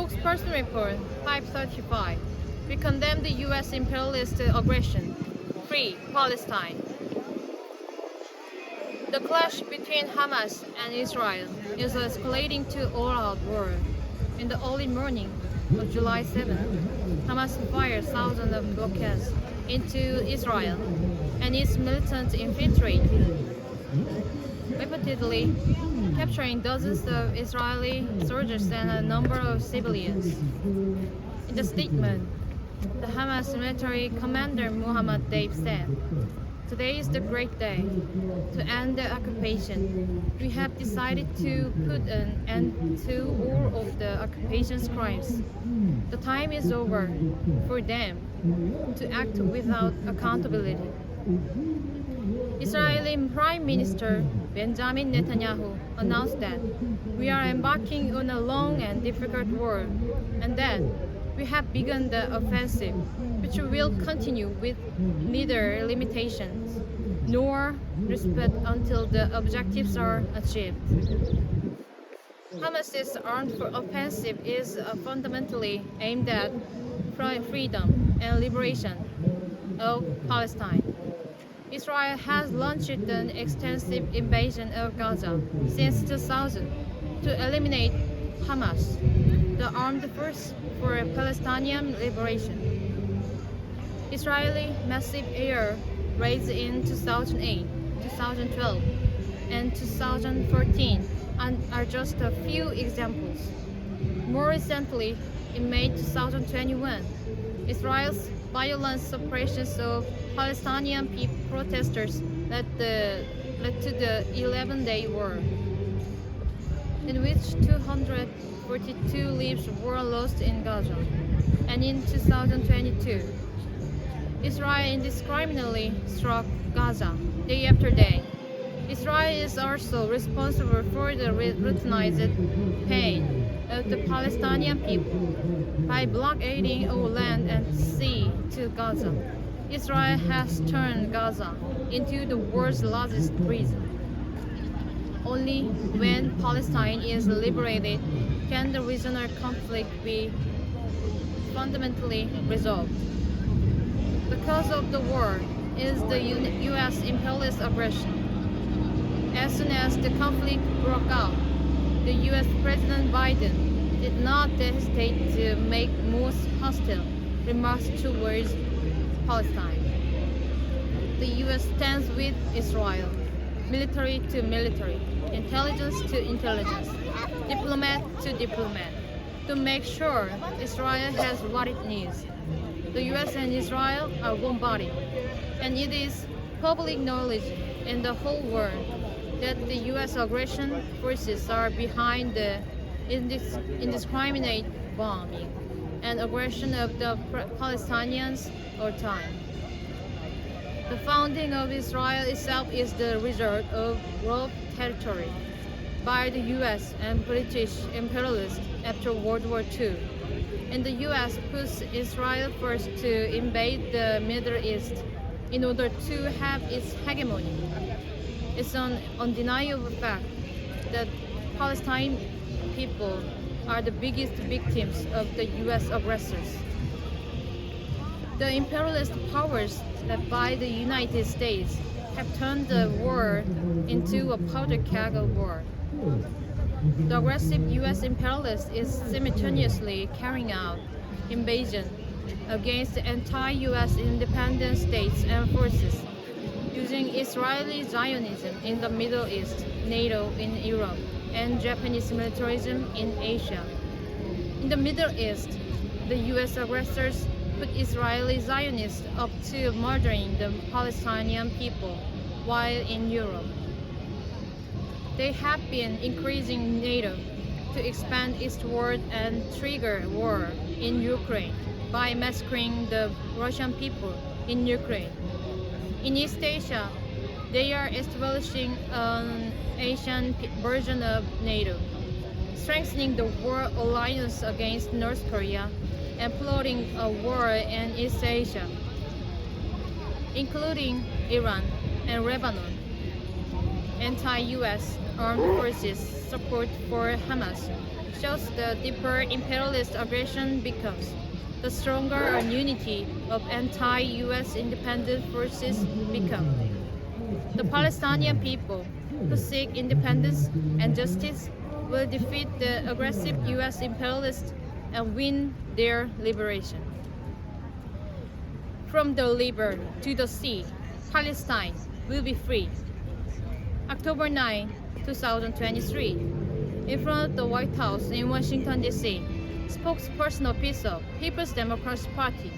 Spokesperson Report 535. We condemn the U.S. imperialist aggression. Free Palestine. The clash between Hamas and Israel is escalating to all-out war. In the early morning of July 7, Hamas fired thousands of rockets into Israel, and its militants infiltrated, repeatedly capturing dozens of Israeli soldiers and a number of civilians. In the statement, the Hamas military commander Mohammed Deif said, "Today is the great day to end the occupation. We have decided to put an end to all of the occupation's crimes. The time is over for them to act without accountability." Israeli Prime Minister Benjamin Netanyahu announced that we are embarking on a long and difficult war, and that we have begun the offensive, which will continue with neither limitations nor respite until the objectives are achieved. Hamas's armed offensive is fundamentally aimed at freedom and liberation of Palestine. Israel has launched an extensive invasion of Gaza since 2000 to eliminate Hamas, the armed force for Palestinian liberation. Israeli massive air raids in 2008, 2012, and 2014 are just a few examples. More recently, in May 2021, Israel's violent suppression of Palestinian protesters led to the 11-day war, in which 242 lives were lost in Gaza. And in 2022, Israel indiscriminately struck Gaza day after day. Israel is also responsible for the routinized pain of the Palestinian people by blockading all land and sea to Gaza. Israel has turned Gaza into the world's largest prison. Only when Palestine is liberated can the regional conflict be fundamentally resolved. The cause of the war is the U.S. imperialist aggression. As soon as the conflict broke out, the U.S. President Biden did not hesitate to make most hostile remarks towards Palestine. The U.S. stands with Israel, military to military, intelligence to intelligence, diplomat to diplomat, to make sure Israel has what it needs. The U.S. and Israel are one body, and it is public knowledge in the whole world that the U.S. aggression forces are behind the indiscriminate bombing and aggression of the Palestinians all time. The founding of Israel itself is the result of robbed territory by the U.S. and British imperialists after World War II. And the U.S. puts Israel first to invade the Middle East in order to have its hegemony. It's an undeniable fact that Palestinian people are the biggest victims of the U.S. aggressors. The imperialist powers led by the United States have turned the war into a powder keg of war. The aggressive U.S. imperialist is simultaneously carrying out invasion against anti-U.S. independent states and forces, using Israeli Zionism in the Middle East, NATO in Europe, and Japanese militarism in Asia. In the Middle East, the U.S. aggressors put Israeli Zionists up to murdering the Palestinian people, while in Europe, they have been increasing NATO to expand eastward and trigger war in Ukraine by massacring the Russian people in Ukraine. In East Asia, they are establishing an Asian version of NATO, strengthening the war alliance against North Korea and plotting a war in East Asia, including Iran and Lebanon. Anti-US armed forces support for Hamas shows the deeper imperialist aggression becomes, the stronger our unity of anti-US independent forces become. The Palestinian people who seek independence and justice will defeat the aggressive US imperialists and win their liberation. From the river to the sea, Palestine will be free. October 9, 2023, in front of the White House in Washington, D.C., spokesperson of People's Democratic Party,